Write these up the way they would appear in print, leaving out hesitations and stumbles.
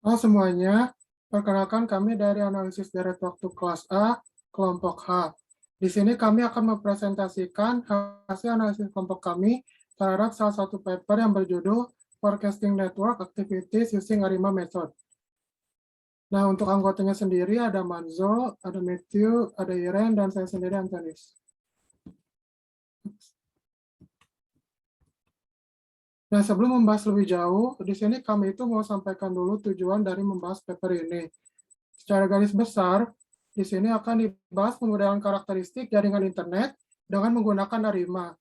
Halo semuanya, perkenalkan kami dari analisis deret waktu kelas A, kelompok H. Di sini kami akan mempresentasikan hasil analisis kelompok kami terhadap salah satu paper yang berjudul Forecasting Network Activities Using ARIMA Method. Nah, untuk anggotanya sendiri ada Manzo, ada Matthew, ada Iren, dan saya sendiri Antonis. Nah, sebelum membahas lebih jauh, di sini kami itu mau sampaikan dulu tujuan dari membahas paper ini. Secara garis besar, di sini akan dibahas pemodelan karakteristik jaringan internet dengan menggunakan ARIMA.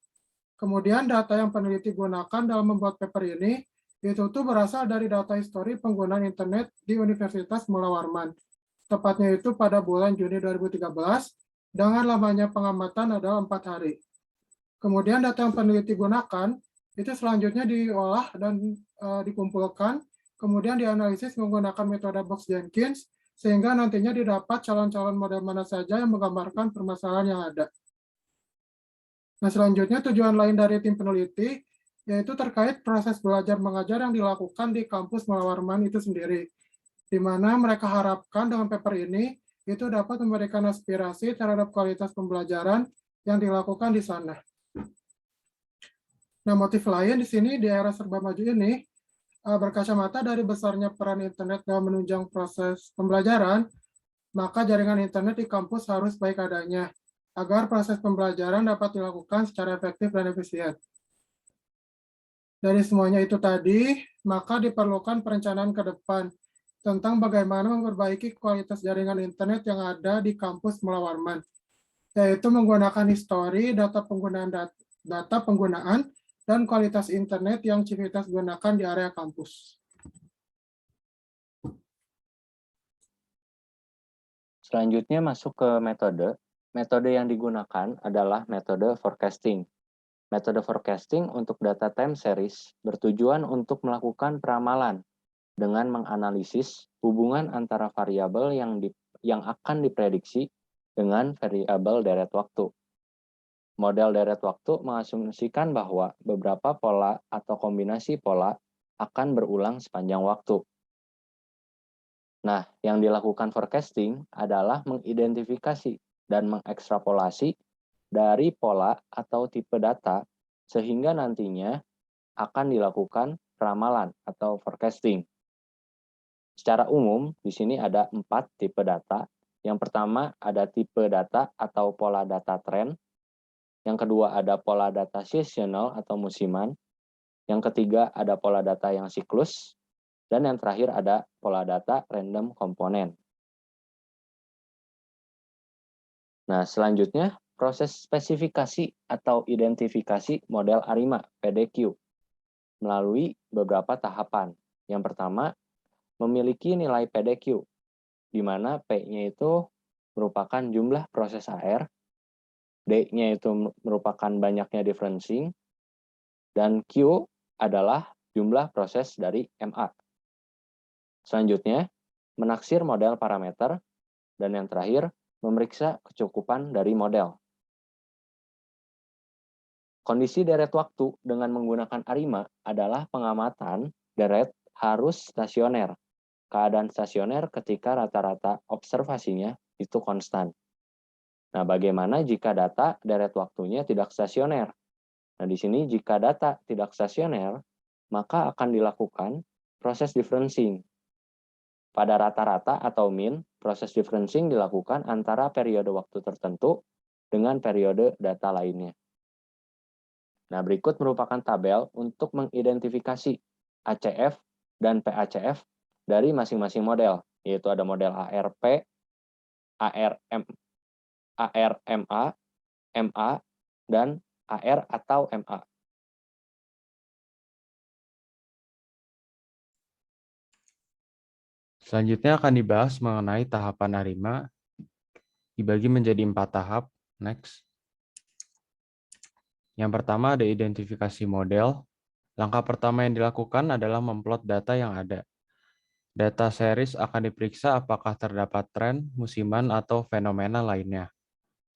Kemudian data yang peneliti gunakan dalam membuat paper ini itu tuh berasal dari data histori penggunaan internet di Universitas Mula Warman. Tepatnya itu pada bulan Juni 2013 dengan lamanya pengamatan adalah 4 hari. Kemudian data yang peneliti gunakan itu selanjutnya diolah dan dikumpulkan, kemudian dianalisis menggunakan metode box Jenkins, sehingga nantinya didapat calon-calon model mana saja yang menggambarkan permasalahan yang ada. Nah, selanjutnya tujuan lain dari tim peneliti yaitu terkait proses belajar mengajar yang dilakukan di kampus Mula Warman itu sendiri, di mana mereka harapkan dengan paper ini itu dapat memberikan aspirasi terhadap kualitas pembelajaran yang dilakukan di sana. Nah, motif lain di sini di era serba maju ini berkacamata dari besarnya peran internet dalam menunjang proses pembelajaran, maka jaringan internet di kampus harus baik adanya agar proses pembelajaran dapat dilakukan secara efektif dan efisien. Dari semuanya itu tadi, maka diperlukan perencanaan ke depan tentang bagaimana memperbaiki kualitas jaringan internet yang ada di kampus Mula Warman, yaitu menggunakan histori data penggunaan dan kualitas internet yang Civitas gunakan di area kampus. Selanjutnya masuk ke metode. Metode yang digunakan adalah metode forecasting. Metode forecasting untuk data time series bertujuan untuk melakukan peramalan dengan menganalisis hubungan antara variabel yang akan diprediksi dengan variabel deret waktu. Model deret waktu mengasumsikan bahwa beberapa pola atau kombinasi pola akan berulang sepanjang waktu. Nah, yang dilakukan forecasting adalah mengidentifikasi dan mengekstrapolasi dari pola atau tipe data sehingga nantinya akan dilakukan peramalan atau forecasting. Secara umum, di sini ada 4 tipe data. Yang pertama ada tipe data atau pola data tren. Yang kedua ada pola data seasonal atau musiman. Yang ketiga ada pola data yang siklus. Dan yang terakhir ada pola data random komponen. Nah, selanjutnya proses spesifikasi atau identifikasi model ARIMA PDQ melalui beberapa tahapan. Yang pertama, memiliki nilai PDQ, di mana P-nya itu merupakan jumlah proses AR, D-nya itu merupakan banyaknya differencing, dan Q adalah jumlah proses dari MA. Selanjutnya, menaksir model parameter, dan yang terakhir, memeriksa kecukupan dari model. Kondisi deret waktu dengan menggunakan ARIMA adalah pengamatan deret harus stasioner. Keadaan stasioner ketika rata-rata observasinya itu konstan. Nah, bagaimana jika data deret waktunya tidak stasioner? Nah, di sini jika data tidak stasioner, maka akan dilakukan proses differencing. Pada rata-rata atau min, proses differencing dilakukan antara periode waktu tertentu dengan periode data lainnya. Nah, berikut merupakan tabel untuk mengidentifikasi ACF dan PACF dari masing-masing model, yaitu ada model ARP, ARMA, MA, dan AR atau MA. Selanjutnya akan dibahas mengenai tahapan ARIMA, dibagi menjadi 4 tahap. Next. Yang pertama ada identifikasi model. Langkah pertama yang dilakukan adalah memplot data yang ada. Data series akan diperiksa apakah terdapat tren, musiman, atau fenomena lainnya.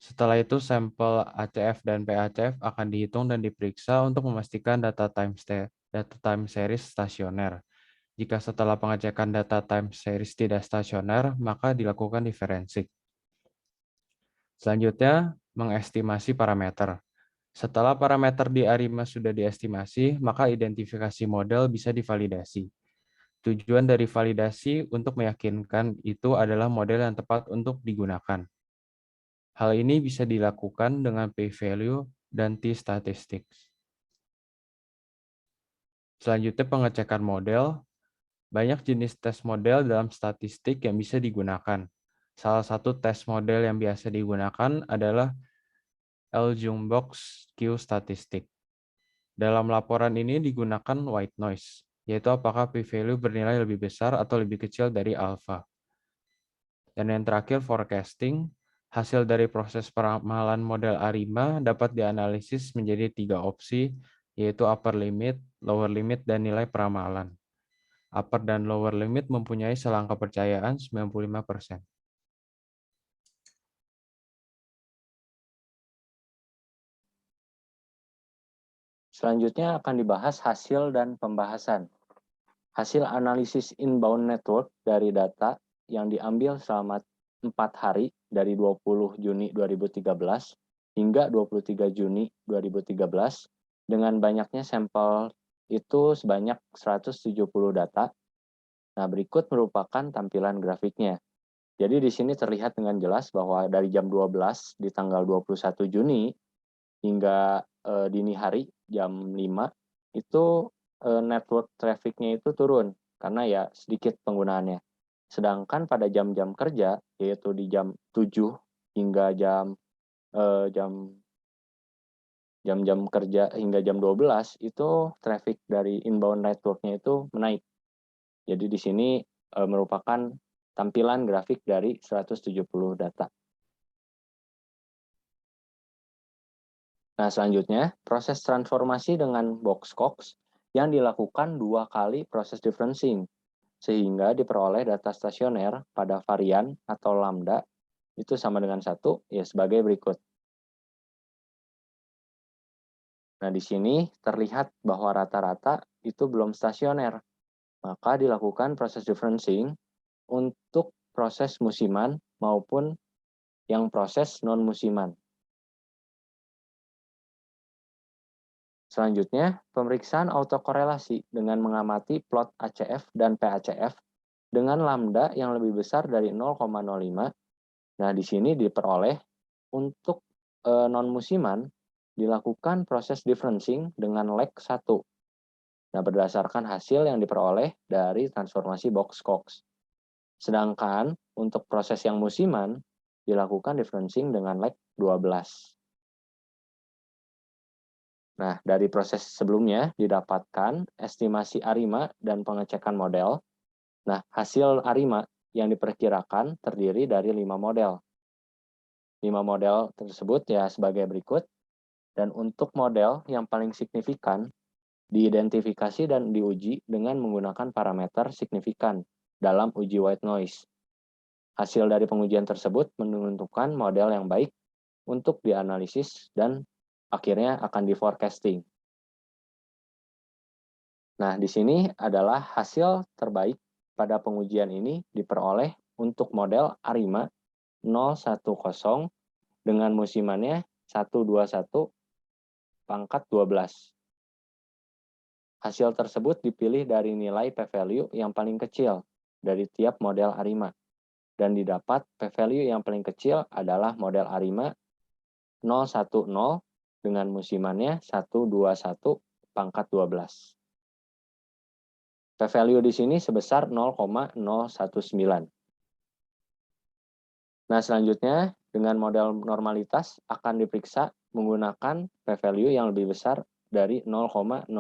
Setelah itu, sampel ACF dan PACF akan dihitung dan diperiksa untuk memastikan data time series stasioner. Jika setelah pengecekan data time series tidak stasioner, maka dilakukan di forensik. Selanjutnya, mengestimasi parameter. Setelah parameter di ARIMA sudah diestimasi, maka identifikasi model bisa divalidasi. Tujuan dari validasi untuk meyakinkan itu adalah model yang tepat untuk digunakan. Hal ini bisa dilakukan dengan p-value dan t-statistics. Selanjutnya, pengecekan model. Banyak jenis tes model dalam statistik yang bisa digunakan. Salah satu tes model yang biasa digunakan adalah Ljungbox Q-statistic. Dalam laporan ini digunakan white noise, yaitu apakah p-value bernilai lebih besar atau lebih kecil dari alpha. Dan yang terakhir, forecasting. Hasil dari proses peramalan model ARIMA dapat dianalisis menjadi 3 opsi, yaitu upper limit, lower limit, dan nilai peramalan. Upper dan lower limit mempunyai selang kepercayaan 95%. Selanjutnya akan dibahas hasil dan pembahasan. Hasil analisis inbound network dari data yang diambil selama 4 hari dari 20 Juni 2013 hingga 23 Juni 2013 dengan banyaknya sampel itu sebanyak 170 data. Nah, berikut merupakan tampilan grafiknya. Jadi di sini terlihat dengan jelas bahwa dari jam 12 di tanggal 21 Juni hingga dini hari jam 5 itu network traffic-nya itu turun karena ya sedikit penggunaannya. Sedangkan pada jam-jam kerja yaitu di jam 7 hingga jam-jam kerja hingga jam 12 itu traffic dari inbound network-nya itu menaik. Jadi di sini merupakan tampilan grafik dari 170 data. Nah, selanjutnya, proses transformasi dengan boxcox yang dilakukan 2 kali proses differencing, sehingga diperoleh data stasioner pada varian atau lambda itu sama dengan 1, ya sebagai berikut. Nah, di sini terlihat bahwa rata-rata itu belum stasioner, maka dilakukan proses differencing untuk proses musiman maupun yang proses non-musiman. Selanjutnya, pemeriksaan autokorelasi dengan mengamati plot ACF dan PACF dengan lambda yang lebih besar dari 0,05. Nah, di sini diperoleh untuk non-musiman dilakukan proses differencing dengan lag 1. Nah, berdasarkan hasil yang diperoleh dari transformasi boxcox. Sedangkan untuk proses yang musiman dilakukan differencing dengan lag 12. Nah, dari proses sebelumnya didapatkan estimasi ARIMA dan pengecekan model. Nah, hasil ARIMA yang diperkirakan terdiri dari 5 model. 5 model tersebut ya sebagai berikut. Dan untuk model yang paling signifikan, diidentifikasi dan diuji dengan menggunakan parameter signifikan dalam uji white noise. Hasil dari pengujian tersebut menentukan model yang baik untuk dianalisis dan akhirnya akan di forecasting. Nah, di sini adalah hasil terbaik pada pengujian ini diperoleh untuk model ARIMA 010 dengan musimannya 121 pangkat 12. Hasil tersebut dipilih dari nilai p-value yang paling kecil dari tiap model ARIMA. Dan didapat p-value yang paling kecil adalah model ARIMA 010 dengan musimannya 121 pangkat 12. P-value di sini sebesar 0,019. Nah, selanjutnya dengan model normalitas akan diperiksa menggunakan p-value yang lebih besar dari 0,05.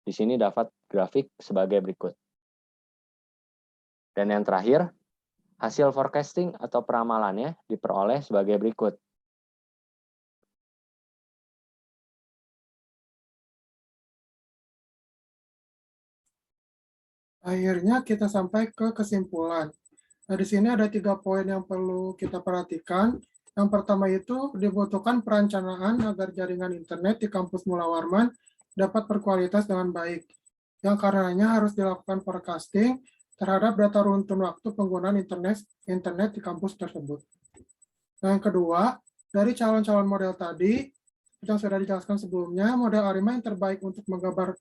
Di sini dapat grafik sebagai berikut. Dan yang terakhir, hasil forecasting atau peramalannya diperoleh sebagai berikut. Akhirnya kita sampai ke kesimpulan. Nah, di sini ada 3 poin yang perlu kita perhatikan. Yang pertama itu dibutuhkan perencanaan agar jaringan internet di kampus Mula Warman dapat berkualitas dengan baik. yang karenanya harus dilakukan forecasting terhadap data runtun waktu penggunaan internet di kampus tersebut. Nah, yang kedua, dari calon-calon model tadi, yang sudah dijelaskan sebelumnya, model ARIMA yang terbaik untuk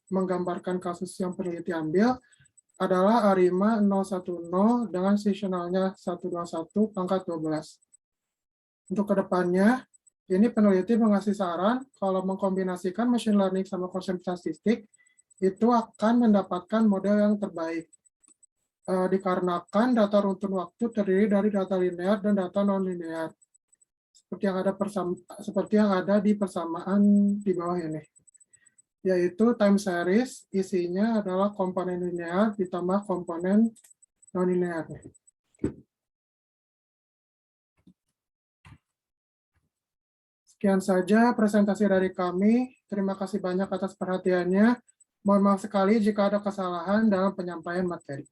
menggambarkan kasus yang peneliti ambil adalah ARIMA 010 dengan seasonalnya 121 pangkat 12. Untuk kedepannya, ini peneliti mengasih saran kalau mengkombinasikan machine learning sama konsep statistik, itu akan mendapatkan model yang terbaik. Dikarenakan data runtun waktu terdiri dari data linear dan data non-linear. Seperti yang ada di persamaan di bawah ini. Yaitu time series, isinya adalah komponen linear ditambah komponen non-linear. Sekian saja presentasi dari kami. Terima kasih banyak atas perhatiannya. Mohon maaf sekali jika ada kesalahan dalam penyampaian materi.